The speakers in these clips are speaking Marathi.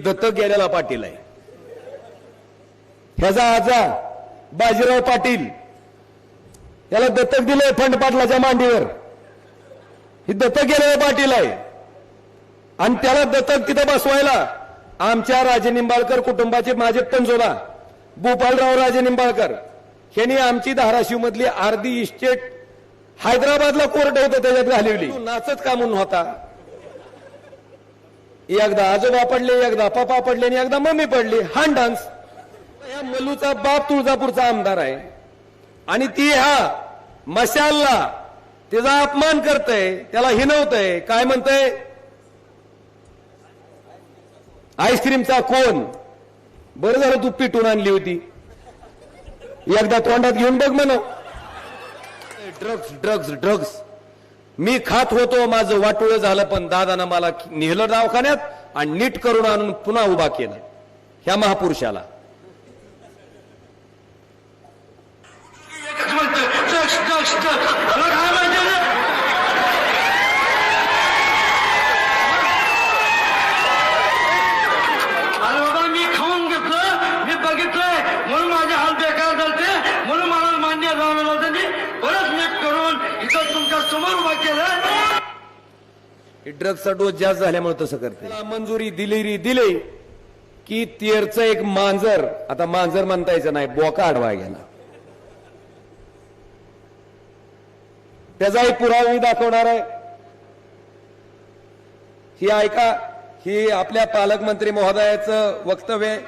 दत्तक गेलेला पाटील आहे. ह्याचा आजा बाजीराव पाटील याला दत्तक दिलंय फंड पाटलाच्या मांडीवर. ही दत्तक गेलेला पाटील आहे आणि त्याला दत्तक तिथं बसवायला आमच्या राजे निंबाळकर कुटुंबाचे माझे पंजोबा भूपालराव राजे निंबाळकर यांनी आमची धाराशिव मधली अर्धी इस्टेट हैदराबादला कोर्ट होतं त्याच्यात घालवली. नाचत का म्हणून होता. एकदा आजोबा पडले, एकदा पप्पा पडले आणि एकदा मम्मी पडली. हा डान्स. या मल्लूचा बाप तुळजापूरचा आमदार आहे आणि ती ह्या मशालला त्याचा अपमान करतय, त्याला हिनवतय. काय म्हणतय? आईस्क्रीमचा कोण. बरं झालं तू पिटून आणली होती. एकदा तोंडात घेऊन बघ म्हण. Drugs drugs drugs. मी खात होतो, माझं वाटोळं झालं, पण दादानं मला नेहलं दवाखान्यात आणि नीट करून आणून पुन्हा उभा केलं ह्या महापुरुषाला. मी खाऊन घेतलं, मी बघितलंय म्हणून माझे हाल बेकार झालते, म्हणून मला मान्य झालं नव्हतं. मी परत नीट करून इथं तुमच्या समोर उभा केलं. ड्रग्सचा डोस जास्त झाल्यामुळे तसं करते. मंजुरी दिली की तेरचं एक मांजर, आता मांजर म्हणता यायचं नाही, बोका आडवा गेला. त्याचाही पुरावा मी दाखवणार आहे. ही ऐका, ही आपल्या पालकमंत्री महोदयाचं वक्तव्य आहे.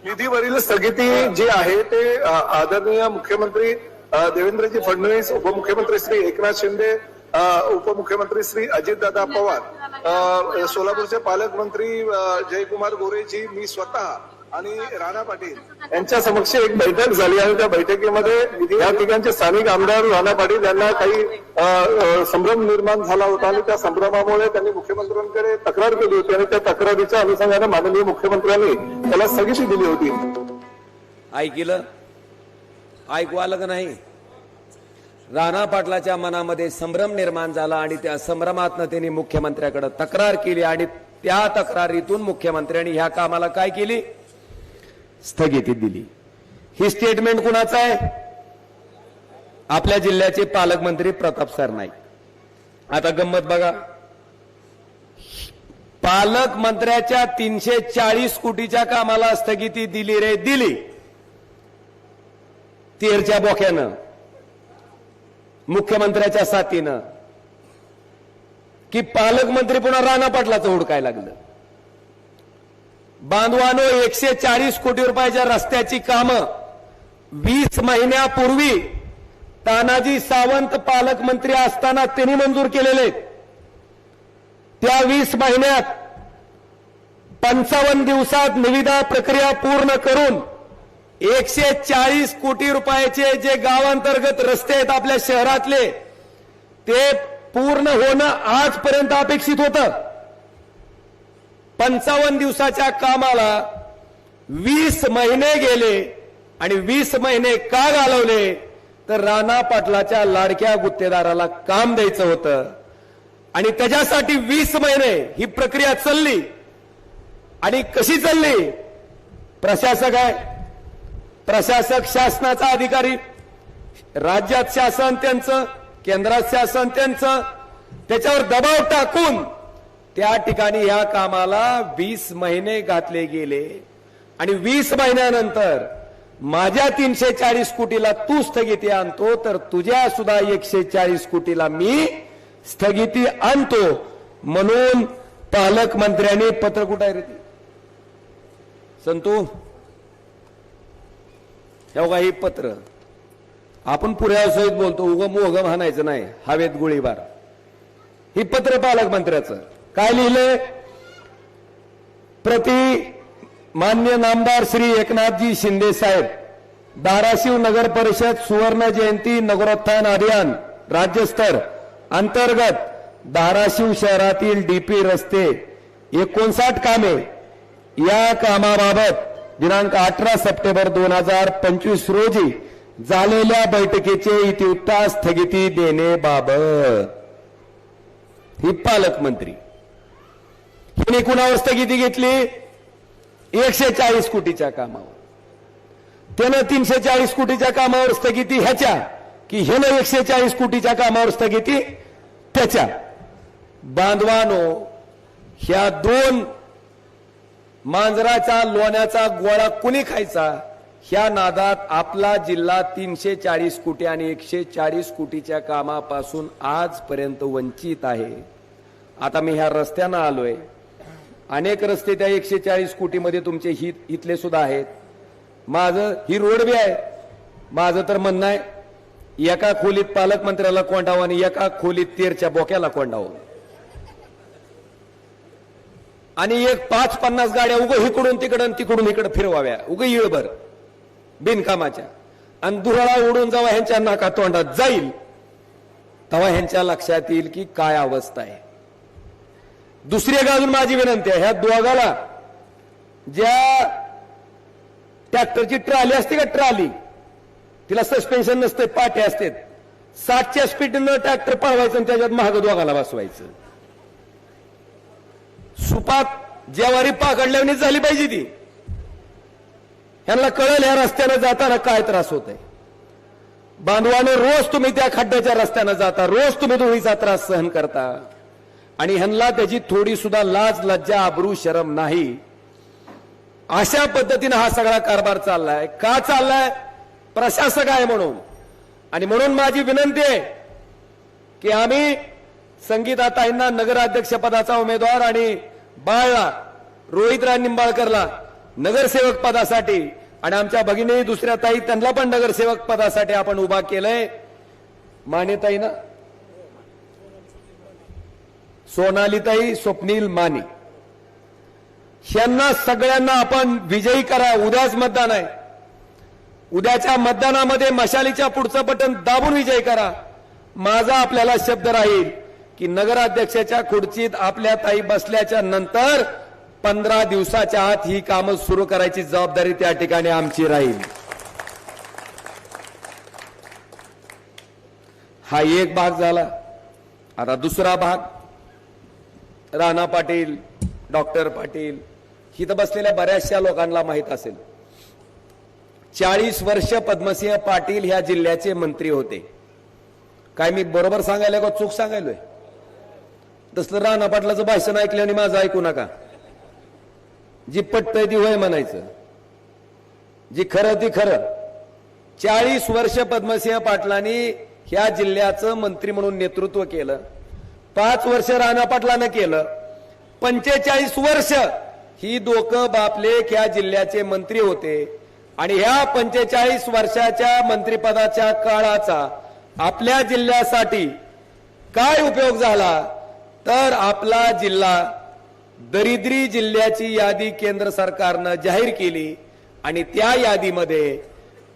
निधीवरील स्थगिती जे आहे ते आदरणीय मुख्यमंत्री देवेंद्रजी फडणवीस, उपमुख्यमंत्री श्री एकनाथ शिंदे, उपमुख्यमंत्री श्री अजितदादा पवार, सोलापूरचे पालकमंत्री जयकुमार गोरेजी, मी स्वतः आणि राणा पाटील यांच्या समक्ष एक बैठक झाली आणि त्या बैठकीमध्ये या ठिकाणचे स्थानिक आमदार राणा पाटील यांना काही संभ्रम निर्माण झाला होता आणि त्या संभ्रमामुळे त्यांनी मुख्यमंत्र्यांकडे तक्रार केली होती आणि त्या तक्रारीच्या अनुषंगाने माननीय मुख्यमंत्र्यांनी त्याला स्थगिती दिली होती. ऐकलं? ऐकू आलं का नाही? राणा पाटलाच्या मनामध्ये संभ्रम निर्माण झाला आणि त्या संभ्रमातनं त्यांनी मुख्यमंत्र्याकडे तक्रार केली आणि त्या तक्रारीतून मुख्यमंत्र्यांनी ह्या कामाला काय केली? स्थगिती दिली. ही स्टेटमेंट कुणाचं आहे? आपल्या जिल्ह्याचे पालकमंत्री प्रताप सरनाईक. आता गंमत बघा, पालकमंत्र्याच्या 340 कोटीच्या कामाला स्थगिती दिली रे दिली. तेरच्या बोक्यानं, मुख्यमंत्र्याच्या साथीनं, की पालकमंत्री पुन्हा राणा पाटलाचं हुडकायला लागलं. बांधवानो, 140 कोटी रुपयाच्या रस्त्याची कामं 20 महिन्यापूर्वी तानाजी सावंत पालकमंत्री असताना त्यांनी मंजूर केलेले. त्या 20 महिन्यात 55 दिवसात निविदा प्रक्रिया पूर्ण करून 140 कोटी रुपयाचे जे गावांतर्गत रस्ते आहेत आपल्या शहरातले, ते पूर्ण होणं आजपर्यंत अपेक्षित होतं. 55 दिवसाच्या कामाला 20 महिने गेले आणि 20 महिने का घालवले? तर राणा पाटलाच्या लाडक्या गुत्तेदाराला काम द्यायचं होतं आणि त्याच्यासाठी 20 महिने ही प्रक्रिया चालली. आणि कशी चालली? प्रशासक आहे, प्रशासक शासनाचा अधिकारी, राज्यात शासन त्यांचं, केंद्रात शासन त्यांचं, त्याच्यावर दबाव टाकून त्या ठिकाणी या कामाला 20 महिने घातले गेले आणि 20 महिन्यानंतर माझ्या 340 कोटीला तू स्थगिती आणतो तर तुझ्या सुद्धा 140 कोटीला मी स्थगिती आणतो म्हणून पालकमंत्र्यांनी पत्र कुठे रे संतू तेव्हा ही पत्र आपण पुऱ्या सहित बोलतो, उगम उगम हाणायचं नाही, हवेत गोळीबार. ही पत्र पालकमंत्र्याचं काय लिहिलंय? प्रति मान्य नामदार श्री एकनाथजी शिंदे साहेब, धाराशिव नगर परिषद सुवर्ण जयंती नगरोत्थान अभियान राज्यस्तर अंतर्गत धाराशिव शहरातील डीपी रस्ते 59 कामे या कामाबाबत दिनांक 18 सप्टेंबर 2025 रोजी झालेल्या बैठकीचे इतिवृत्त स्थगिती देण्याबाबत ही पालकमंत्री हिने कुणावर स्थगिती घेतली? 140 कोटीच्या कामावर, त्यानं 340 कोटीच्या कामावर स्थगिती ह्याच्या, की ह्यानं 140 कोटीच्या कामावर स्थगिती त्याच्या. बांधवानो, ह्या दोन मांजराचा लोण्याचा गोळा कुणी खायचा, ह्या नादात आपला जिल्हा 340 कोटी आणि 140 कोटीच्या कामापासून आजपर्यंत वंचित आहे. आता मी ह्या रस्त्यानं आलोय, अनेक रस्ते त्या 140 कोटीमध्ये तुमचे इथले सुद्धा आहेत. माझं ही रोड बी आहे. माझं तर म्हणणं आहे, एका खोलीत पालकमंत्र्याला कोंडावं आणि एका खोलीत तेरच्या बोक्याला कोंडावं आणि एक 5-50 गाड्या उगं इकडून तिकडं तिकडून इकडं फिरवाव्या उगं येळभर बिनकामाच्या, आणि दुराळा उडून जेव्हा ह्यांच्या नाका तोंडात जाईल तेव्हा ह्यांच्या लक्षात येईल की काय अवस्था आहे. दुसरी एक अजून माझी विनंती आहे, ह्या दोघाला ज्या ट्रॅक्टरची ट्रॉली असते का, ट्रॉली तिला सस्पेन्शन नसते, पाटे असते, 60च्या स्पीडनं ट्रॅक्टर पळवायचं आणि त्याच्यात महाग दोघाला बसवायचं. सुपात ज्यावारी पाकडल्याने झाली पाहिजे ती. ह्यांना कळेल ह्या रस्त्यानं जाताना काय त्रास होत आहे. बांधवानं रोज तुम्ही त्या खड्ड्याच्या रस्त्यानं जाता, रोज तुम्ही धुळीचा त्रास सहन करता आणि ह्यांना त्याची थोडी सुद्धा लाज लज्जा आबरू शरम नाही. अशा पद्धतीनं हा सगळा कारभार चाललाय. का चाललाय? प्रशासक आहे म्हणून. आणि म्हणून माझी विनंती आहे की आम्ही संगीताताईंना नगराध्यक्ष पदाचा उमेदवार आणि बाळला रोहितराव निंबाळकरला नगरसेवक पदासाठी आणि आमच्या भगिनी दुसऱ्या ताई त्यांना पण नगरसेवक पदासाठी आपण उभा केलंय. मानेताई ना, सोनालीताई स्वप्नील माने, यांना सगळ्यांना आपण विजयी करा. उद्याच मतदान आहे. उद्याच्या मतदानामध्ये मशालीच्या पुढचं बटन दाबून विजयी करा. माझा आपल्याला शब्द राहील की नगराध्यक्षाच्या खुर्चीत आपल्या ताई बसल्याच्या नंतर 15 दिवसाच्या आत ही कामं सुरू करायची जबाबदारी त्या ठिकाणी आमची राहील. हा एक भाग झाला. आता दुसरा भाग, राणा पाटील, डॉक्टर पाटील, इथं बसलेल्या बऱ्याचशा लोकांना माहित असेल, 40 वर्ष पद्मसिंह पाटील ह्या जिल्ह्याचे मंत्री होते. काय मी बरोबर सांगायला का चूक सांगायलोय? तसलं राणा पाटलाचं भाषण ऐकलं आणि माझं ऐकू नका. जी पटतंय ती होय म्हणायचं, जी खरं ती खरं. 40 वर्ष पद्मसिंह पाटलांनी ह्या जिल्ह्याचं मंत्री म्हणून नेतृत्व केलं. 5 वर्ष राणा पाटलानं केलं. 45 वर्ष ही दोघं बापलेक ह्या जिल्ह्याचे मंत्री होते. आणि ह्या 45 वर्षाच्या मंत्रिपदाच्या काळाचा आपल्या जिल्ह्यासाठी काय उपयोग झाला, तर आपला जिल्हा दरिद्री जिल्ह्याची यादी केंद्र सरकारनं जाहीर केली आणि त्या यादीमध्ये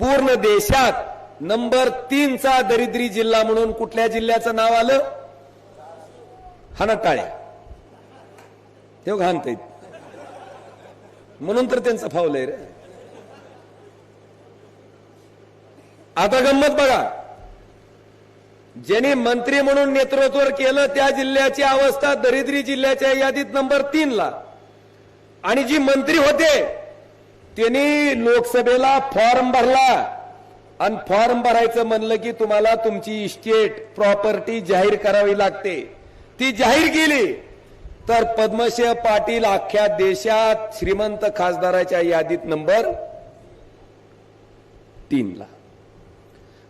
पूर्ण देशात नंबर 3 चा दरिद्री जिल्हा म्हणून कुठल्या जिल्ह्याचं नाव आलं? हानटाळ्या. ते घाणत म्हणून तर त्यांचं फावलंय रे. आता गंमत बघा, ज्यांनी मंत्री म्हणून नेतृत्व केलं त्या जिल्ह्याची अवस्था दरिद्री जिल्ह्याच्या यादीत नंबर 3 ला. आणि जी मंत्री होते त्यांनी लोकसभेला फॉर्म भरला आणि फॉर्म भरायचं म्हणलं की तुम्हाला तुमची इस्टेट प्रॉपर्टी जाहीर करावी लागते. ती जाहीर केली तर पद्मसिंह पाटील अख्ख्या देशात श्रीमंत खासदाराच्या यादीत नंबर 3 ला.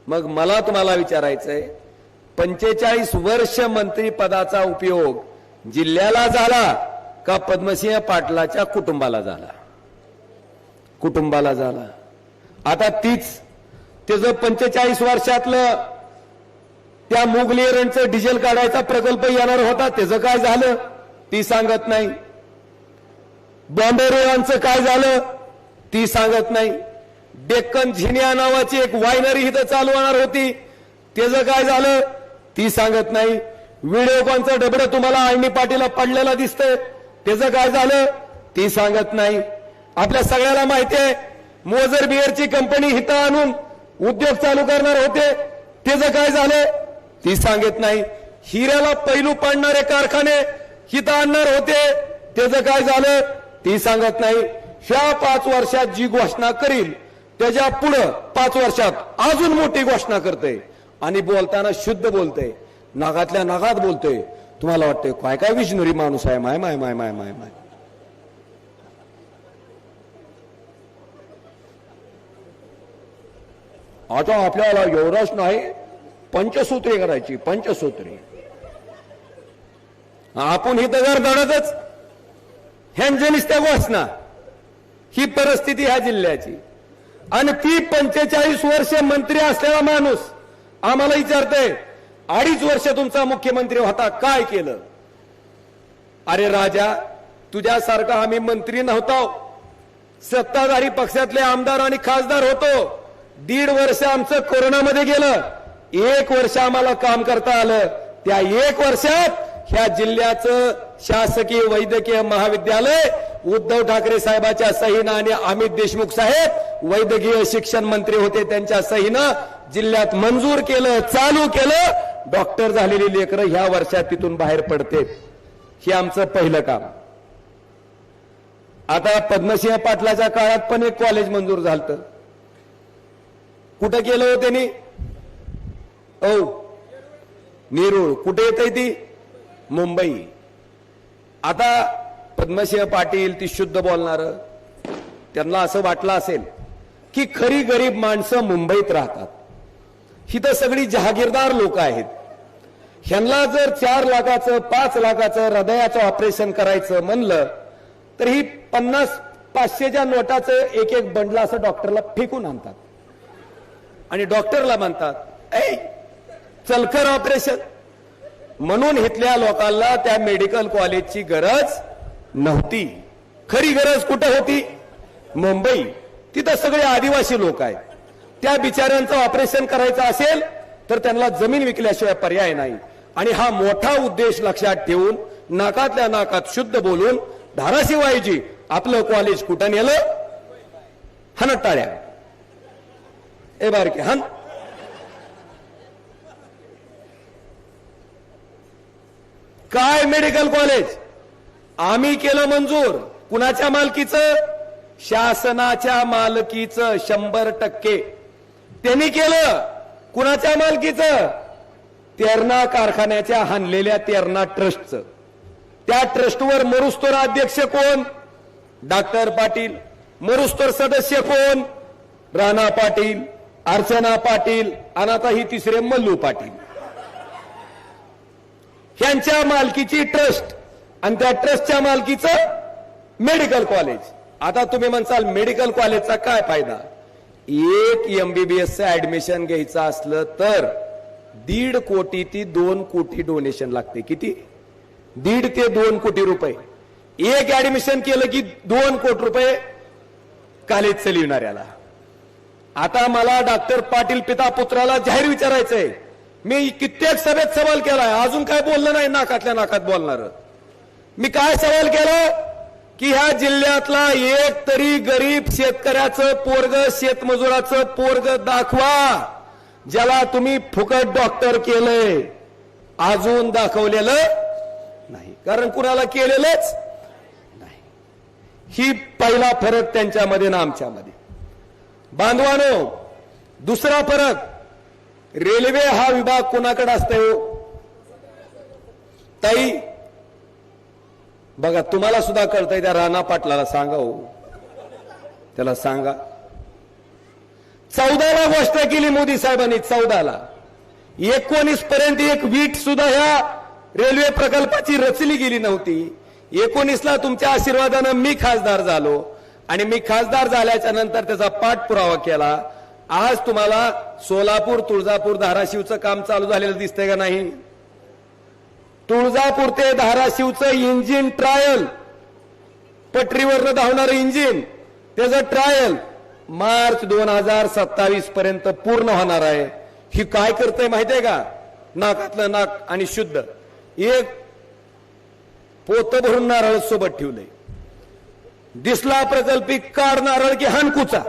मग मला तुम्हाला विचारायचंय, 45 वर्ष मंत्रिपदाचा उपयोग जिल्ह्याला झाला का पद्मसिंह पाटलाच्या कुटुंबाला झाला? कुटुंबाला झाला. आता तीच त्याचं 45 वर्षातलं त्या मुगलियरांचं डिझेल काढायचा प्रकल्प येणार होता, त्याचं काय झालं ती सांगत नाही. बॉम्बेरोळांचं काय झालं ती सांगत नाही. डेक्कन झिनिया नावाची एक वायनरी इथं चालू होणार होती, त्याचं काय झालं ती सांगत नाही. व्हिडिओकॉनचं डबडं तुम्हाला आळणी पाटीला पडलेला दिसतंय, त्याचं काय झालं ती सांगत नाही. आपल्या सगळ्याला माहिती आहे मोजर बिअरची कंपनी इथं आणून उद्योग चालू करणार होते, त्याचं काय झालं ती सांगत नाही. हिऱ्याला पैलू पाडणारे कारखाने इथं आणणार होते, त्याचं काय झालं ती सांगत नाही. ह्या 5 वर्षात जी घोषणा करील त्याच्या पुढं 5 वर्षात अजून मोठी घोषणा करते आणि बोलताना शुद्ध बोलते, नागातल्या नागात बोलते. तुम्हाला वाटतंय काय काय विजनरी माणूस आहे. माय माय माय माय माय माय आता आपल्याला एवढंच नाही, पंचसूत्री करायची, पंचसूत्री. आपण ही तर दडतच ह्यांच्या त्या घोषणा. ही परिस्थिती ह्या जिल्ह्याची. आणि ती 45 वर्ष मंत्री असलेला माणूस आम्हाला विचारते 2.5 वर्ष तुमचा मुख्यमंत्री होता, काय केलं? अरे राजा, तुझ्यासारखा आम्ही मंत्री नव्हतो, सत्ताधारी पक्षातले आमदार आणि खासदार होतो. 1.5 वर्ष आमचं कोरोनामध्ये गेलं, 1 वर्ष आम्हाला काम करता आलं. त्या 1 वर्षात ह्या जिल्ह्याचं शासकीय वैद्यकीय महाविद्यालय उद्धव ठाकरे साहेबाच्या सहीनं आणि अमित देशमुख साहेब वैद्यकीय शिक्षण मंत्री होते त्यांच्या सहीनं जिल्ह्यात मंजूर केलं, चालू केलं. डॉक्टर झालेली लेकरं ह्या वर्षात तिथून बाहेर पडते. हे आमचं पहिलं काम. आता पद्मसिंह पाटलाच्या काळात पण एक कॉलेज मंजूर झालं. कुठं केलं हो त्यांनी? नेरूळ. कुठे येते ती? मुंबई. आता पद्मसिंह पाटील ती शुद्ध बोलणार, त्यांना असं वाटलं असेल की खरी गरीब माणसं मुंबईत राहतात, ही तर सगळी जहागीरदार लोक आहेत. ह्यांना जर 4 लाखाचं 5 लाखाचं हृदयाचं ऑपरेशन करायचं म्हणलं तर ही 50-500च्या नोटाचं एक बंडल असं डॉक्टरला फेकून आणतात आणि डॉक्टरला म्हणतात ऐ चल कर ऑपरेशन. म्हणून इथल्या लोकांना त्या मेडिकल कॉलेजची गरज नव्हती. खरी गरज कुठे होती? मुंबई. तिथं सगळे आदिवासी लोक आहेत. त्या बिचाऱ्यांचं ऑपरेशन करायचं असेल तर त्यांना जमीन विकल्याशिवाय पर्याय नाही. आणि हा मोठा उद्देश लक्षात ठेवून नाकातल्या नाकात शुद्ध बोलून धाराशिव आईजी आपलं कॉलेज कुठं नेलं? हन टाळ्या. ए बारके हन. काय मेडिकल कॉलेज आम्ही केलं मंजूर. कुणाच्या मालकीचं? शासनाच्या मालकीचं. 100% त्यांनी केलं. कुणाच्या मालकीचं? तेरणा कारखान्याच्या हाणलेल्या तेरणा ट्रस्टचं. त्या ट्रस्टवर मरुस्तोर अध्यक्ष कोण? डॉक्टर पाटील. मरुस्तोर सदस्य कोण? राणा पाटील, अर्चना पाटील आणि आता ही तिसरे मल्लू पाटील. ह्यांच्या मालकीची ट्रस्ट आणि त्या ट्रस्टच्या मालकीचं मेडिकल कॉलेज. आता तुम्ही म्हणसाल मेडिकल कॉलेजचा काय फायदा? एक MBBS ऍडमिशन घ्यायचं असलं तर 1.5 कोटी ते 2 कोटी डोनेशन लागते. किती? 1.5 ते 2 कोटी रुपये. एक ऍडमिशन केलं की 2 कोटी रुपये कॉलेज चालविणाऱ्याला. आता मला डॉक्टर पाटील पिता पुत्राला जाहीर विचारायचंय. मी कित्येक सभेत सवाल केलाय, अजून काय बोललं नाही नाकातल्या नाकात बोलणार. मी काय सवाल केला की ह्या जिल्ह्यातला एक तरी गरीब शेतकऱ्याचं पोरग, शेतमजुराचं पोरग दाखवा ज्याला तुम्ही फुकट डॉक्टर केलंय. अजून दाखवलेलं नाही, कारण कुणाला केलेलंच नाही. ही पहिला फरक त्यांच्यामध्ये ना आमच्यामध्ये. बांधवानो, दुसरा फरक, रेल्वे हा विभाग कोणाकडे असतोय हो? ताई बघा, तुम्हाला सुद्धा कळतंय. त्या राणा पाटलाला सांगा हो, त्याला सांगा. 14ला गोष्ट केली मोदी साहेबांनी. 14ला 19 पर्यंत एक वीट सुद्धा ह्या रेल्वे प्रकल्पाची रचली गेली नव्हती. 19ला तुमच्या आशीर्वादानं मी खासदार झालो आणि मी खासदार झाल्याच्या नंतर त्याचा पाठपुरावा केला. आज तुम्हाला सोलापूर, तुळजापूर, धाराशिवचं काम चालू झालेलं दिसतंय का नाही? तुळजापूर ते धाराशिवचं इंजिन ट्रायल, पटरीवरनं धावणारं इंजिन, त्याचं ट्रायल मार्च 2027 पर्यंत पूर्ण होणार आहे. ही काय करतंय माहितीये का? नाकातलं नाक आणि शुद्ध एक पोत भरून नारळ सोबत ठेवलंय. दिसला प्रकल्पी कार नारळ की हानकुचा.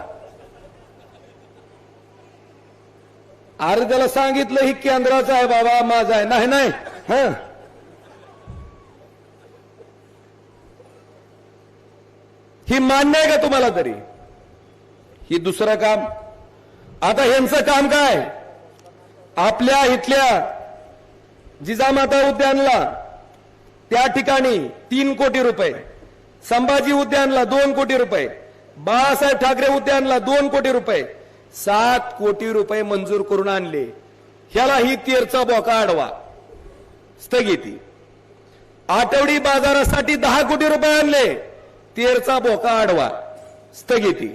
अरे त्याला सांगितलं ही केंद्राचं आहे बाबा, माझं आहे. नाही नाही, हा ही मान्य आहे का तुम्हाला तरी? ही दुसरं काम. आता यांचं काम काय? आपल्या इथल्या जिजामाता उद्यानला त्या ठिकाणी 3 कोटी रुपये, संभाजी उद्यानला 2 कोटी रुपये, बाळासाहेब ठाकरे उद्यानला 2 कोटी रुपये, 7 कोटी रुपये मंजूर करून आणले. ह्याला ही तेरचा बोका आडवा, स्थगिती. आठवडी बाजारासाठी 10 कोटी रुपये आणले, तेरचा बोका आडवा, स्थगिती.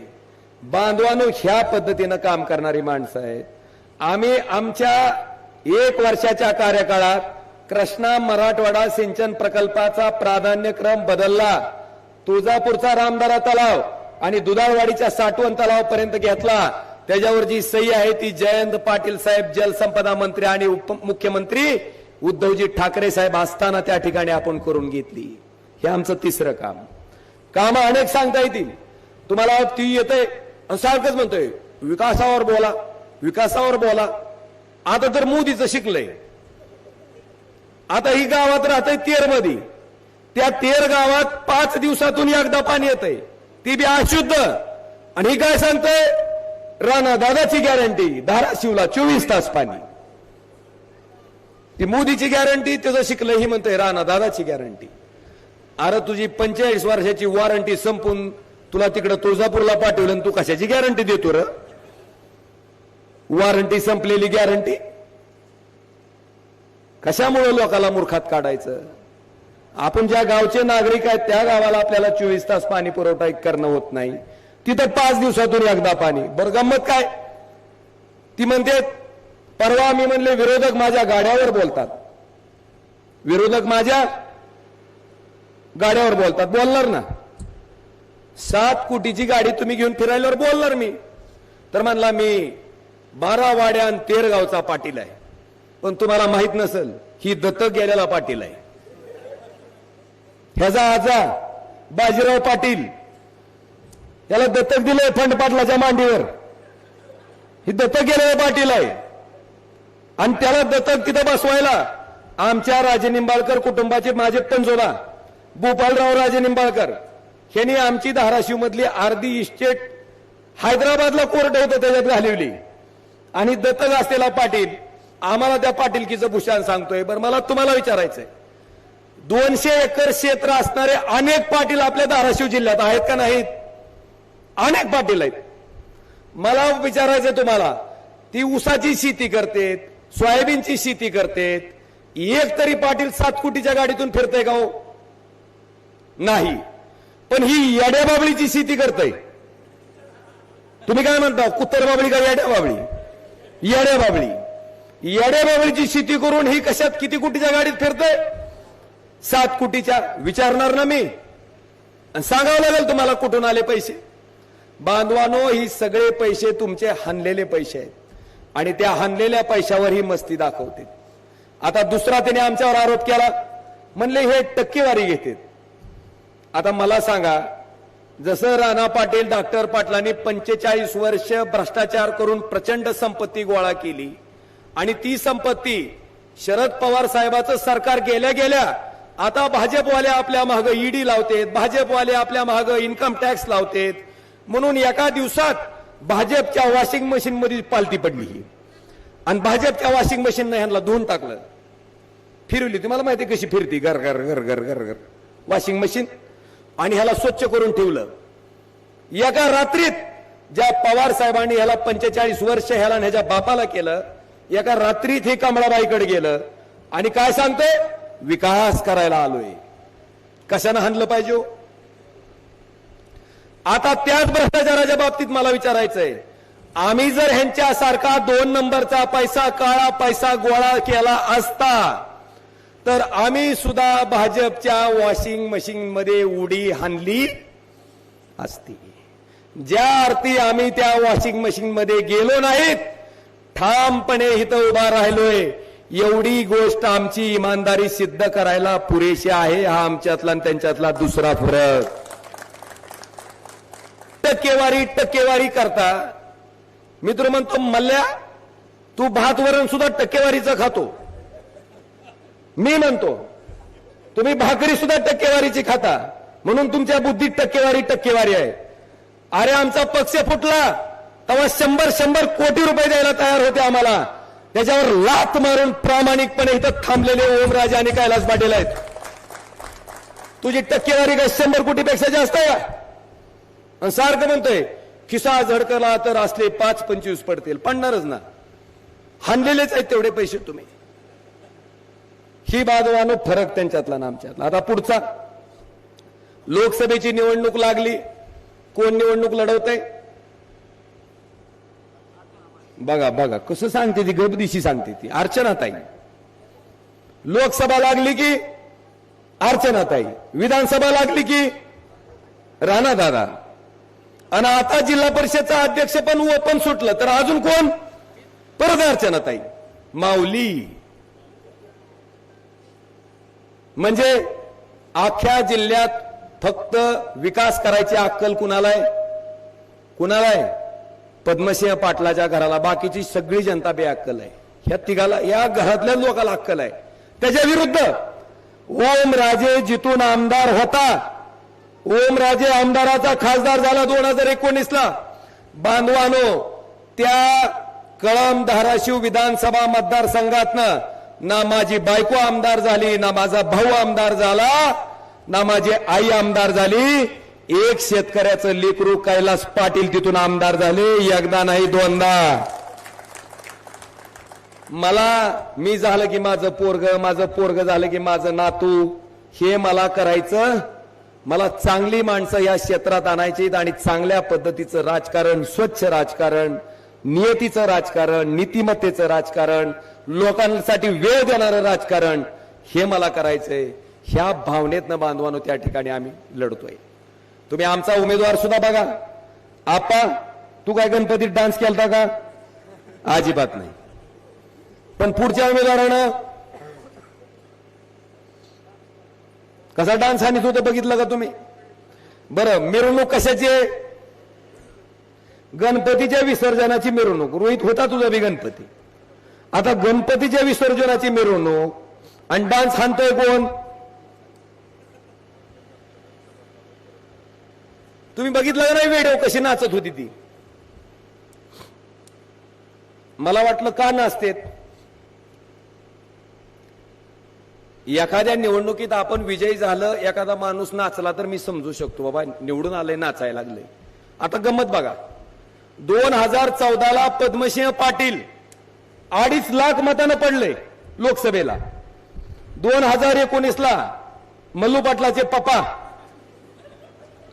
बांधवांनो, ह्या पद्धतीनं काम करणारी माणसं आहेत. आम्ही आमच्या 1 वर्षाच्या कार्यकाळात कृष्णा मराठवाडा सिंचन प्रकल्पाचा प्राधान्यक्रम बदलला. तुळजापूरचा रामदारा तलाव आणि दुधाळवाडीच्या साठवण तलावापर्यंत घेतला. त्याच्यावर जी सही आहे ती जयंत पाटील साहेब जलसंपदा मंत्री आणि उपमुख्यमंत्री उद्धवजी ठाकरे साहेब असताना त्या ठिकाणी आपण करून घेतली. हे आमचं तिसरं काम. कामं अनेक सांगता येतील तुम्हाला. ती येते सारखंच म्हणतोय विकासावर बोला, विकासावर बोला. आता तर मोदीचं शिकलंय. आता ही गावात राहतंय 13 मध्ये. त्या 13 गावात 5 दिवसातून एकदा पाणी येतंय, ती बी अशुद्ध. आणि ही काय सांगतंय? राणा दादाची गॅरंटी, धाराशिवला 24 तास पाणी. ती मोदीची गॅरंटी, त्याचं शिकलंय. ही म्हणतंय राणा दादाची गॅरंटी. अरे तुझी 45 वर्षाची वॉरंटी संपून तुला तिकडे तुळजापूरला पाठवलं आणि तू कशाची गॅरंटी देतो र? वॉरंटी संपलेली गॅरंटी. कशामुळे लोकांना मूर्खात काढायचं? आपण ज्या गावचे नागरिक आहेत त्या गावाला आपल्याला 24 तास पाणी पुरवठा करणं होत नाही, तिथं 5 दिवसातून एकदा पाणी. बरं गंमत काय? ती म्हणते परवा मी म्हणले विरोधक माझ्या गाड्यावर बोलतात, विरोधक माझ्या गाड्यावर बोलतात. बोलणार ना, 7 कोटीची गाडी तुम्ही घेऊन फिरायल्यावर बोलणार मी. तर म्हणला मी 12 वाड्या आणि 13 गावचा पाटील आहे. पण तुम्हाला माहित नसेल, ही दत्तक गेलेला पाटील आहे. ह्याचा आजा बाजीराव पाटील, याला दत्तक दिलंय फंड पाटलाच्या मांडीवर. ही दत्तक गेलेला पाटील आहे. आणि त्याला दत्तक तिथं बसवायला आमच्या राजे निंबाळकर कुटुंबाचे माझे पंजोबा भूपालराव राजे निंबाळकर यांनी आमची धाराशिव मधली अर्धी इस्टेट हैदराबादला कोर्ट होतं त्याच्यात घालवली. आणि दत्तक असलेला पाटील आम्हाला त्या पाटीलकीचं भूषण सांगतोय. बरं मला तुम्हाला विचारायचंय, 200 एकर क्षेत्र असणारे अनेक पाटील आपल्या धाराशिव जिल्ह्यात आहेत का नाहीत? अनेक पाटील आहेत. मला विचारायचंय तुम्हाला, ती ऊसाची शेती करतेत, सोयाबीनची शेती करतेत, एक तरी पाटील 7 कोटीच्या गाडीतून फिरतय का? हो नाही. पण ही येड्या बाबळीची शेती करतय. तुम्ही काय म्हणता, कुत्तर बाबळी का येड्या बाबळी? येड्या बाबळी. येड्या बाबळीची शेती करून ही कशात किती कोटीच्या गाडीत फिरतय? 7 कोटीच्या. विचारणार ना मी, आणि सांगावं लागेल तुम्हाला कुठून आले पैसे. बांधवानो, ही सगळे पैसे तुमचे हाणलेले पैसे आहेत. आणि त्या हाणलेल्या पैशावर ही मस्ती दाखवते. आता दुसरा त्याने आमच्यावर आरोप केला, म्हणले हे टक्केवारी घेतात. आता मला सांगा, जसं राणा पाटील डॉक्टर पाटलांनी 45 वर्ष भ्रष्टाचार करून प्रचंड संपत्ती गोळा केली आणि ती संपत्ती शरद पवार साहेबाचं सरकार गेल्या गेल्या आता भाजपवाले आपल्या माग ईडी लावतेत, भाजपवाले आपल्या माग इन्कम टॅक्स लावतेत. म्हणून एका दिवसात भाजपच्या वॉशिंग मशीन मध्ये पालती पडली ही. आणि भाजपच्या वॉशिंग मशीनने ह्यांना धुवून टाकलं, फिरवली. तुम्हाला माहिती कशी फिरती? घर घर घर घर घर घर वॉशिंग मशीन. आणि ह्याला स्वच्छ करून ठेवलं एका रात्रीत. ज्या पवार साहेबांनी ह्याला 45 वर्ष ह्याला ह्याच्या बापाला केलं, एका रात्रीत हे कमळाबाईकडे गेलं आणि काय सांगतोय? विकास करायला आलोय. कशानं हाणलं पाहिजे? आता त्याच भ्रष्टाचाराच्या बाबतीत मला विचारायचंय, आम्ही जर ह्यांच्यासारखा 2 नंबरचा पैसा, काळा पैसा गोळा केला असता तर आम्ही सुद्धा भाजपच्या वॉशिंग मशीन मध्ये उडी हाणली असती. ज्या अर्थी आम्ही त्या वॉशिंग मशीन मध्ये गेलो नाहीत, ठामपणे इथं उभा राहिलोय, एवढी गोष्ट आमची इमानदारी सिद्ध करायला पुरेशी आहे. हा आमच्यातला आणि त्यांच्यातला दुसरा फरक. टक्केवारी करता. मित्र म्हणतो, मल्ल्या तू भात वरण सुद्धा टक्केवारीचं खातो. मी म्हणतो तुम्ही भाकरी सुद्धा टक्केवारीची खाता. म्हणून तुमच्या बुद्धीत टक्केवारी आहे. अरे आमचा पक्ष फुटला तेव्हा 100 कोटी रुपये द्यायला तयार होते आम्हाला. त्याच्यावर लात मारून प्रामाणिकपणे इथं थांबलेले ओमराजे आणि कैलास पाटील आहेत. तुझी टक्केवारी काय 100 कोटीपेक्षा जास्त आहे का? आणि सारखं म्हणतोय खिसा झडकला तर असले 5-25 पडतील. पडणारच ना, हाणलेलेच आहेत तेवढे पैसे तुम्ही. ही बांधवानो फरक त्यांच्यातला ना आमच्यातला. आता पुढचा, लोकसभेची निवडणूक लागली. कोण निवडणूक लढवतंय बघा कसं सांगते ती, गपदिशी सांगते ती. अर्चनाताई. लोकसभा लागली की अर्चनाताई, विधानसभा लागली की राणादादा, आणि आता जिल्हा परिषदचा अध्यक्ष पण सुटलं तर अजून कोण? परत अर्चनाताई. माऊली. म्हणजे अख्ख्या जिल्ह्यात फक्त विकास करायची अक्कल कुणाला आहे? पद्मसिंह पाटलाच्या घराला. बाकीची सगळी जनता बेअक्कल आहे. ह्या तिघाला, या घरातल्या लोकांना अक्कल आहे. त्याच्या विरुद्ध ओमराजे जिथून आमदार होता, ओमराजे आमदाराचा खासदार झाला 2019ला. बांधवानो, त्या कळंब धाराशिव विधानसभा मतदारसंघातनं ना माझी बायको आमदार झाली, ना माझा भाऊ आमदार झाला, ना माझी आई आमदार झाली. एक शेतकऱ्याचं लेकरू कैलास पाटील तिथून आमदार झाले. एकदा नाही, दोनदा. मी झालं की माझं पोरग झालं की माझं नातू. हे मला करायचं. मला चांगली माणसं या क्षेत्रात आणायची आणि चांगल्या पद्धतीचं राजकारण, स्वच्छ राजकारण, नियतीचं राजकारण, नीतिमत्तेचं राजकारण, लोकांसाठी वेळ देणारं राजकारण, हे मला करायचंय. ह्या भावनेतनं बांधवानो त्या ठिकाणी आम्ही लढतोय. तुम्ही आमचा उमेदवार सुद्धा बघा. आपा, तू काय गणपतीत डान्स केलता का? अजिबात नाही. पण पुढच्या उमेदवारानं कसा डान्स हानीत होतं बघितलं का तुम्ही? बरं, मिरवणूक कशाची आहे? गणपतीच्या विसर्जनाची मिरवणूक. रोहित होता तुझा बी गणपती. आता गणपतीच्या विसर्जनाची मिरवणूक आणि डान्स हाणतोय कोण? तुम्ही बघितलं का नाही व्हिडिओ कशी नाचत होती ती? मला वाटलं का नाचतेत. एखाद्या निवडणुकीत आपण विजयी झालं, एखादा माणूस नाचला तर मी समजू शकतो, बाबा निवडून आलंय, नाचायला लागले. आता गंमत बघा. 2014ला पद्मसिंह पाटील 2.5 लाख मतानं पडले लोकसभेला. 2019ला मल्लू पाटलाचे पप्पा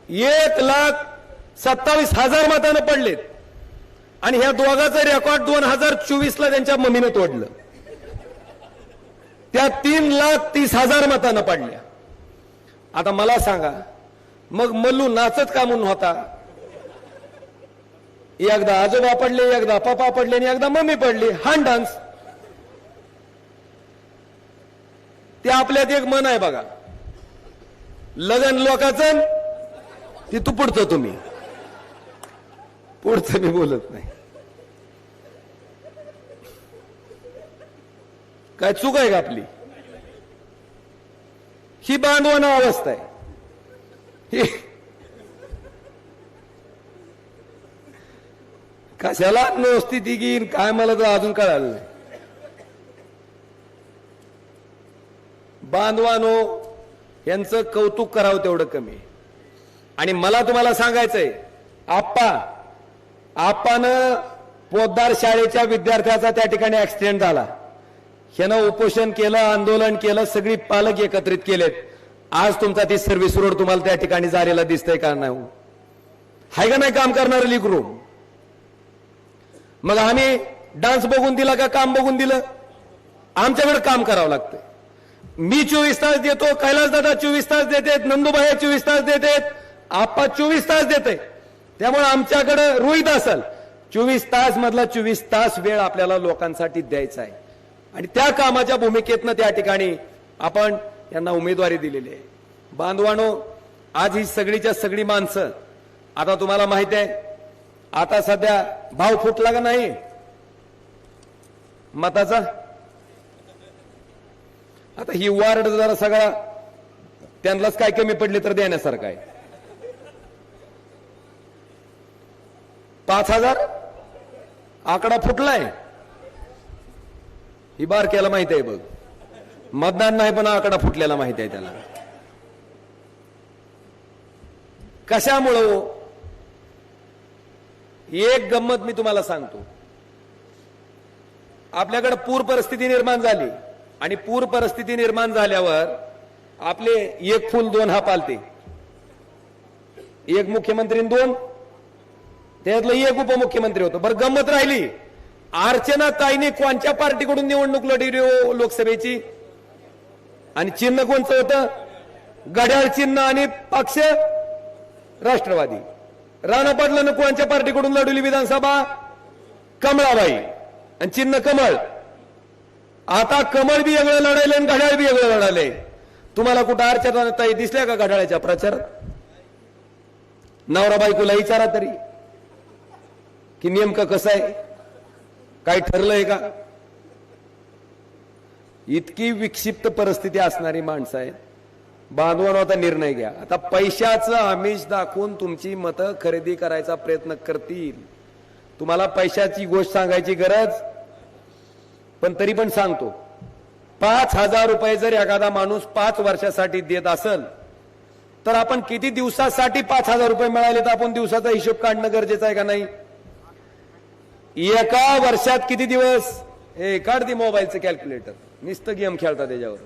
1,27,000 मतानं पडलेत. आणि ह्या दोघांचं रेकॉर्ड 2024ला त्यांच्या मम्मीनं तोडलं. त्या 3,30,000 मतानं पडल्या. आता मला सांगा, मग मल्लू नाचत का म्हणून होता? एकदा आजोबा पडले, एकदा पप्पा पडले आणि एकदा मम्मी पडली. हा डान्स. ते आपल्यात एक मन आहे बघा, लगन लोकांचं, ती तू पुढचं, तुम्ही पुढचं मी बोलत नाही. काय चूक आहे का आपली? ही बांधवाना अवस्था आहे. कशाला नुसती ती घेईन काय मला तर अजून कळालं नाही. बांधवानो, यांचं कौतुक करावं तेवढं कमी. आणि मला तुम्हाला सांगायचंय, आप्पानं पोद्दार शाळेच्या विद्यार्थ्याचा त्या ठिकाणी ऍक्सिडेंट झाला. ह्यानं उपोषण केलं, आंदोलन केलं, सगळी पालक एकत्रित केलेत. आज तुमचा ती सर्व्हिस रोड तुम्हाला त्या ठिकाणी जारेला दिसतंय का नाही? हाय का नाही काम करणारं लिकरू? मग आम्ही डान्स बघून दिला का काम बघून दिलं? आमच्याकडे काम करावं लागतं. मी 24 तास देतो, कैलास दादा 24 तास देतात, नंदूबाई 24 तास देतात, आप्पा 24 तास देते. त्यामुळे आमच्याकडे रोहित असेल 24 तास मधला 24 तास वेळ आपल्याला लोकांसाठी द्यायचा आहे. आणि त्या कामाच्या भूमिकेतनं त्या ठिकाणी आपण यांना उमेदवारी दिलेली आहे. बांधवानो, आज ही सगळीच्या सगळी माणसं, आता तुम्हाला माहिती आहे, आता सध्या भाव फुटला का नाही मताचा? आता ही वार्ड जरा सगळा त्यांनाच काय कमी पडले तर देण्यासारखं आहे. 5,000 आकडा फुटलाय. ही बारक्याला माहित आहे बघ, मतदान नाही पण आकडा फुटलेला माहित आहे त्याला. कशामुळं? एक गंमत मी तुम्हाला सांगतो. आपल्याकडे पूर परिस्थिती निर्माण झाली आणि पूर परिस्थिती निर्माण झाल्यावर आपले एक फुल दोन हाप आलते. एक मुख्यमंत्री दोन, त्यातलं एक उपमुख्यमंत्री होतं. बरं गंमत राहिली, अर्चना ताईने कोणत्या पार्टीकडून निवडणूक लढवली लोकसभेची आणि चिन्ह कोणचं होतं? घड्याळ चिन्ह आणि पक्ष राष्ट्रवादी. राणा पाटलांना कोणत्या पार्टीकडून लढवली विधानसभा? कमळाबाई आणि चिन्ह कमळ. आता कमळ बी वेगळं लढायलं आणि घड्याळ बी वेगळं लढायलंय. तुम्हाला कुठं अर्चना ताई दिसल्या का घड्याळाच्या प्रचारात? नवरा बायकोला विचारा तरी की नेमकं कसं आहे, काय ठरलंय का? इतकी विक्षिप्त परिस्थिती असणारी माणसं आहे. बांधवांनो आता निर्णय घ्या. आता पैशाचं आमिष दाखवून तुमची मतं खरेदी करायचा प्रयत्न करतील. तुम्हाला पैशाची गोष्ट सांगायची गरज, पण तरी पण सांगतो. 5,000 रुपये जर एखादा माणूस 5 वर्षासाठी देत असेल तर आपण किती दिवसासाठी 5,000 रुपये मिळाले तर आपण दिवसाचा हिशोब काढणं गरजेचं आहे का नाही? एका वर्षात किती दिवस? हे काढ दे मोबाईलचं कॅल्क्युलेटर, नुसतं गेम खेळता त्याच्यावर.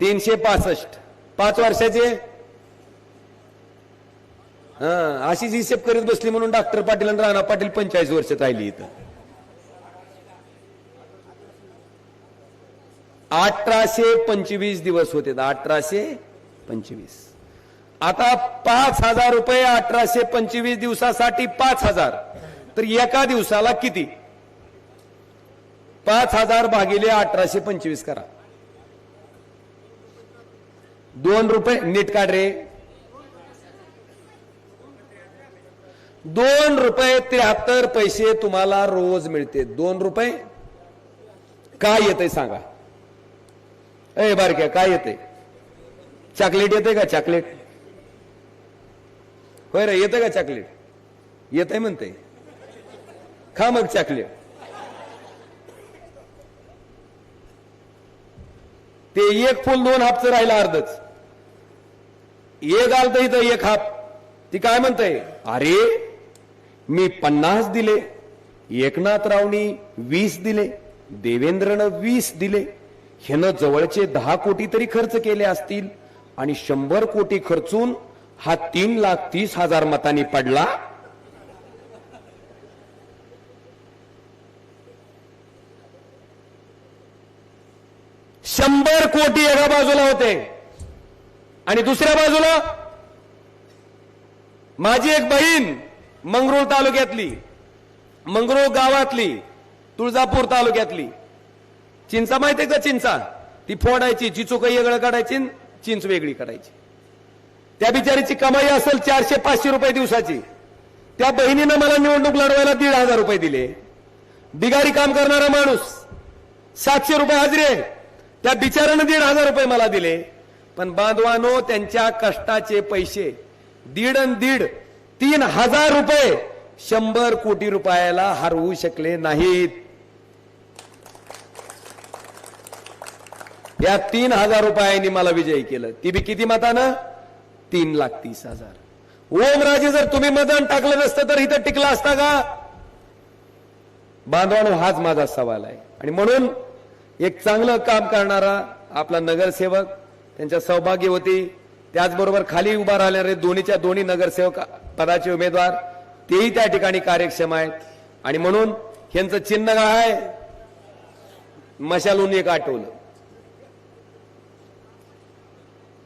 365 5 वर्षाचे. अशीच हिशेब करीत बसली म्हणून डॉक्टर पाटील आणि राणा पाटील 45 वर्ष राहिली इथं. 1825 दिवस होते. 1825. आता 5,000 रुपये 1825 दिवसासाठी 5,000 तर एका दिवसाला किती? 5,000 भागिले 1825 करा. 2 रुपये नीट काढ रे. 2 रुपये 73 पैसे तुम्हाला रोज मिळते. 2 रुपये काय येतंय सांगा? ए बारक्या काय येतंय? चॉकलेट येते का? चॉकलेट होय रे, येते का चॉकलेट? येतंय म्हणते, खा मग चॉकलेट. ते एक फुल 2 हापचं राहिलं अर्धच. एक आलत इथं 1 हाप. ती काय म्हणते? अरे मी 50 दिले, एकनाथरावनी 20 दिले, देवेंद्रनं 20 दिले, ह्यानं जवळचे 10 कोटी तरी खर्च केले असतील आणि 100 कोटी खर्चून हा 3,30,000 मतांनी पडला. शंभर कोटी एका बाजूला होते आणि दुसऱ्या बाजूला माझी एक बहीण मंगरुळ तालुक्यातली, मंगरुळ गावातली, तुळजापूर तालुक्यातली, चिंचा माहितीये का? चिंचा ती फोडायची, चिचोक वेगळं काढायची, चिंच वेगळी काढायची. त्या बिचारीची कमाई असेल 400-500 रुपये दिवसाची. त्या बहिणीनं मला निवडणूक लढवायला 1,500 रुपये दिले. बिगारी काम करणारा माणूस, 700 रुपये हजरी आहे. त्या बिचारानं 1,500 रुपये मला दिले. पण बांधवानो, त्यांच्या कष्टाचे पैसे 1.5 3,000 रुपये 100 कोटी रुपयाला हरवू शकले नाहीत. या 3,000 रुपयांनी मला विजयी केलं. ती बी किती मतानं? 3,30,000. ओमराजे जर तुम्ही मतदान टाकलं नसतं तर इथं टिकला असता का? बांधवानो, हाच माझा सवाल आहे. आणि म्हणून एक चांगलं काम करणारा आपला नगरसेवक, त्यांच्या सौभाग्यवती, त्याचबरोबर खाली उभा राहणारे दोन्ही नगरसेवक पदाचे उमेदवार, तेही त्या ठिकाणी कार्यक्षम आहेत. आणि म्हणून यांचं चिन्ह काय आहे? मशालून एक आठवलं.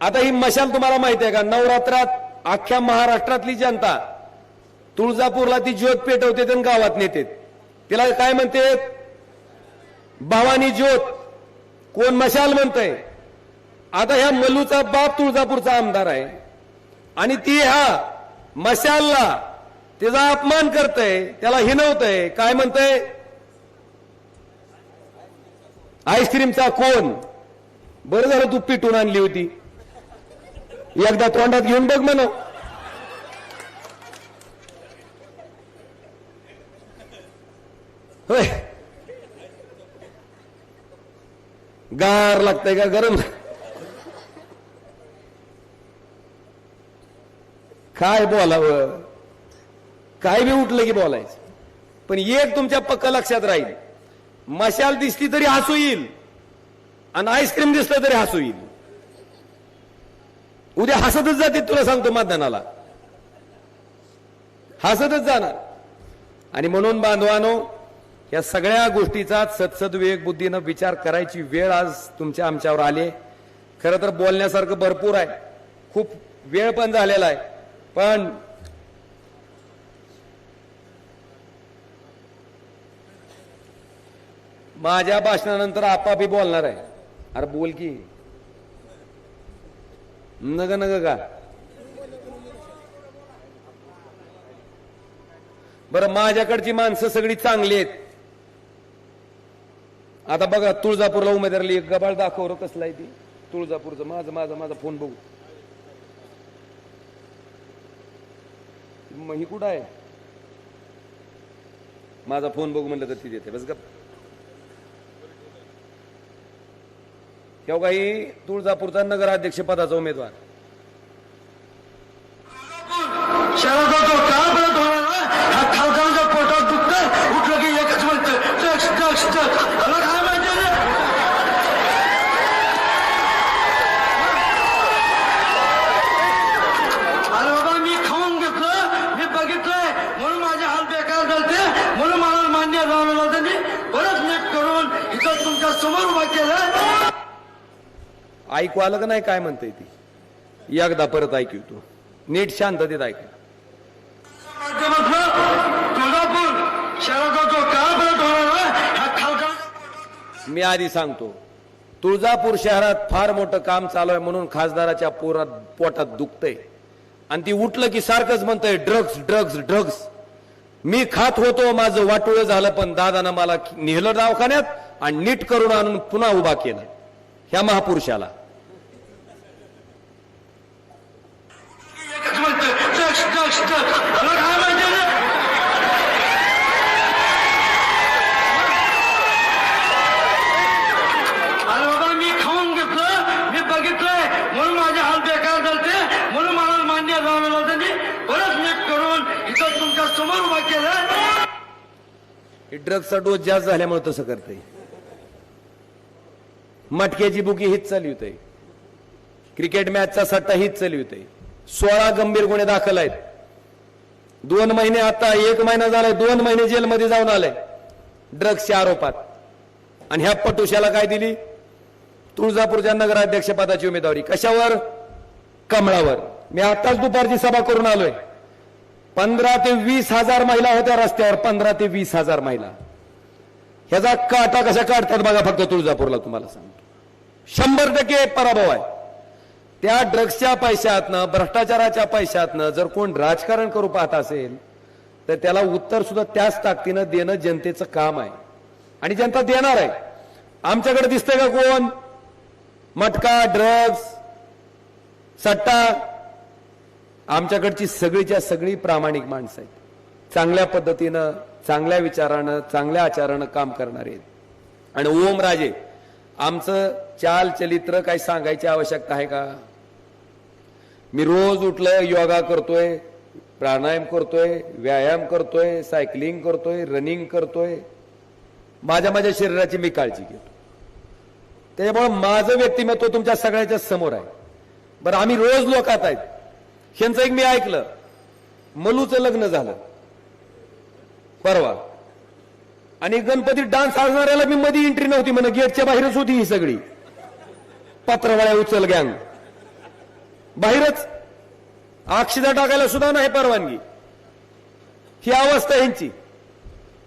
आता ही मशाल तुम्हाला माहिती आहे का? नवरात्रात अख्ख्या महाराष्ट्रातली जनता तुळजापूरला ती ज्योत पेटवते आणि गावात नेते. तिला काय म्हणते? भवानी ज्योत. कोण मशाल म्हणतंय? आता ह्या मल्लूचा बाप तुळजापूरचा आमदार आहे आणि ती ह्या मशालला त्याचा अपमान करतय, त्याला हिनवतय. काय म्हणतंय? आईस्क्रीमचा कोण? बरं झालं तू पिटून आणली होती, एकदा तोंडात घेऊन बघ म्हण. होय, गार लागतंय का गरम? काय बोलावं, काय बी उठलं की बोलायचं. पण एक तुमच्या पक्क लक्षात राहील, मशाल दिसली तरी हसू येईल आणि आईस्क्रीम दिसलं तरी हसू येईल. उद्या हसतच जाते, तुला सांगतो, मतदानाला हसतच जाणार. आणि म्हणून बांधवानो, या सगळ्या गोष्टीचा सदसद विवेक बुद्धीनं विचार करायची वेळ आज तुमच्या आमच्यावर आली. खरं तर बोलण्यासारखं भरपूर आहे, खूप वेळ पण झालेला आहे, पण माझ्या भाषणानंतर आपापी बोलणार आहे. अरे बोल की, नग नग का? बरं, माझ्याकडची माणसं सगळी चांगली आहेत. आता बघा, तुळजापूरला उमेदवारी एक गबाळ दाखव, कसला आहे ती तुळजापूरचं. माझा माझा माझा फोन बघू, मग ही कुठं आहे? माझा फोन बघू म्हणलं तर ती देते. बस गप. तेव्हा काही तुळजापूरचा नगराध्यक्ष पदाचा उमेदवार शहराचा जो काळ बरं होणार हा खासदारांच्या पोटात दुखतं, उठलं की एकच म्हणतं टक्स टक्स टक्स. मला काय माहिती रे? अरे बाबा, मी खाऊन घेतलं, मी बघितलंय, म्हणून माझे हाल बेकार झालते, म्हणून मला मान्य झालं नव्हतं. मी बरंच नीट करून इथं तुमच्या समोर उभा केलं. ऐकू आलं का नाही काय म्हणते ती? एकदा परत ऐकू, तू नीट शांततेत ऐक. तुळजापूर शहराचा जो काळ बरं होणार हा खासदार. मी आधी सांगतो, तुळजापूर शहरात फार मोठं काम चालू आहे, म्हणून खासदाराच्या पोटात दुखतंय. आणि ती उठलं की सारखंच म्हणतंय ड्रग्स ड्रग्स ड्रग्स. मी खात होतो, माझं वाटोळं झालं, पण दादानं मला नेहलं दवाखान्यात आणि नीट करून आणून पुन्हा उभा केलं. ह्या महापुरुषाला ड्रग्सचा डोस जास्त झाल्यामुळे तसं करतंय. मटक्याची बुकी हीच चालवतंय, क्रिकेट मॅचचा सट्टा हीच चालवतंय. 16 गंभीर गुन्हे दाखल आहेत. 2 महिने, आता 1 महिना झालाय, 2 महिने जेलमध्ये जाऊन आलाय ड्रग्सच्या आरोपात. आणि ह्या पटुशाला काय दिली? तुळजापूरच्या नगराध्यक्ष पदाची उमेदवारी. कशावर? कमळावर. मी आताच दुपारची सभा करून आलोय. 15 ते 20 हजार महिला होत्या रस्त्यावर, 15 ते 20 हजार महिला. ह्याचा काटा कशा काढतात बघा फक्त तुळजापूरला. तुम्हाला सांगतो, 100% पराभव आहे. त्या ड्रग्सच्या पैशातनं, भ्रष्टाचाराच्या पैशातनं जर कोण राजकारण करू पाहत असेल तर त्याला उत्तर सुद्धा त्याच ताकदीनं देणं जनतेचं काम आहे. आणि जनता देणार आहे. आमच्याकडे दिसतंय का कोण? मटका, ड्रग्स, सट्टा? आमच्याकडची सगळीच्या सगळी प्रामाणिक माणसं आहेत, चांगल्या पद्धतीनं, चांगल्या विचारानं, चांगल्या आचारानं काम करणारे आहेत. आणि ओमराजे आमचं चाल चरित्र काही सांगायची आवश्यकता आहे का? मी रोज उठलं, योगा करतोय, प्राणायाम करतोय, व्यायाम करतोय, सायकलिंग करतोय, रनिंग करतोय. माझ्या शरीराची मी काळजी घेतो. त्याच्यामुळे माझं व्यक्तिमत्व तुमच्या सगळ्याच्या समोर आहे. बरं, आम्ही रोज लोकात आहेत. ह्यांचं एक मी ऐकलं, मलूचं लग्न झालं परवा, आणि गणपती डान्स आणणाऱ्याला मी मध्ये एंट्री नव्हती, म्हणे गेटच्या बाहेरच होती ही सगळी पत्रवाळ्या उचल गँग बाहेरच. अक्षदा टाकायला सुद्धा नाही परवानगी. ही अवस्था यांची.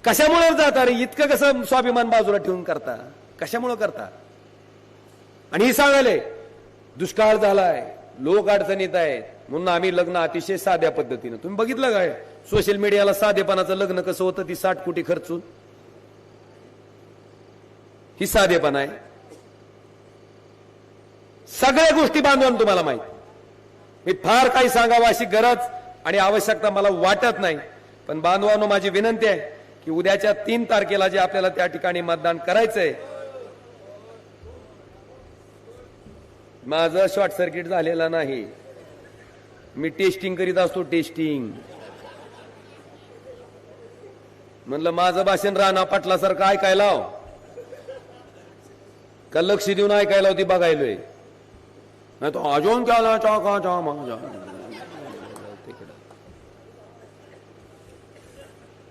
कशामुळे जाता रे? इतकं कसं स्वाभिमान बाजूला ठेवून करता? कशामुळे करता? आणि ही सांगायले दुष्काळ झालाय, लोक अडचणीत आहेत, म्हणून आम्ही लग्न अतिशय साध्या पद्धतीनं. तुम्ही बघितलं काय सोशल मीडियाला साधेपणाचं लग्न कसं होतं? ती 60 कोटी खर्चून. ही साधेपणा आहे. सगळ्या गोष्टी बांधून तुम्हाला माहित. मी फार काही सांगावं अशी गरज आणि आवश्यकता मला वाटत नाही. पण बांधवांनो, माझी विनंती आहे की उद्याच्या 3 तारखेला जे आपल्याला त्या ठिकाणी मतदान करायचंय, माझं शॉर्ट सर्किट झालेलं नाही. मी टेस्टिंग करीत असतो, टेस्टिंग. म्हणलं माझं भाषण राणा पाटलासारखं ऐकायला लाव का लक्ष देऊन ऐकायला होती बघायलोय. नाही तो अजून केला चाका माझा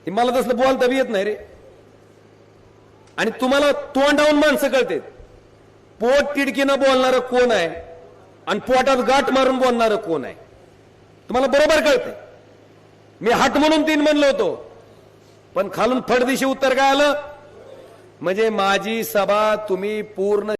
मला तसलं बोलता बी येत नाही रे. आणि तुम्हाला तोंडावून माणसं कळते. पोट तिडकीनं बोलणारं कोण आहे आणि पोटात गाठ मारून बोलणारं कोण आहे तुम्हाला बरोबर कळतंय. मी हट म्हणून 3 म्हणलो होतो, पण खालून फडदिशी उत्तर काय आलं, म्हणजे माझी सभा तुम्ही पूर्ण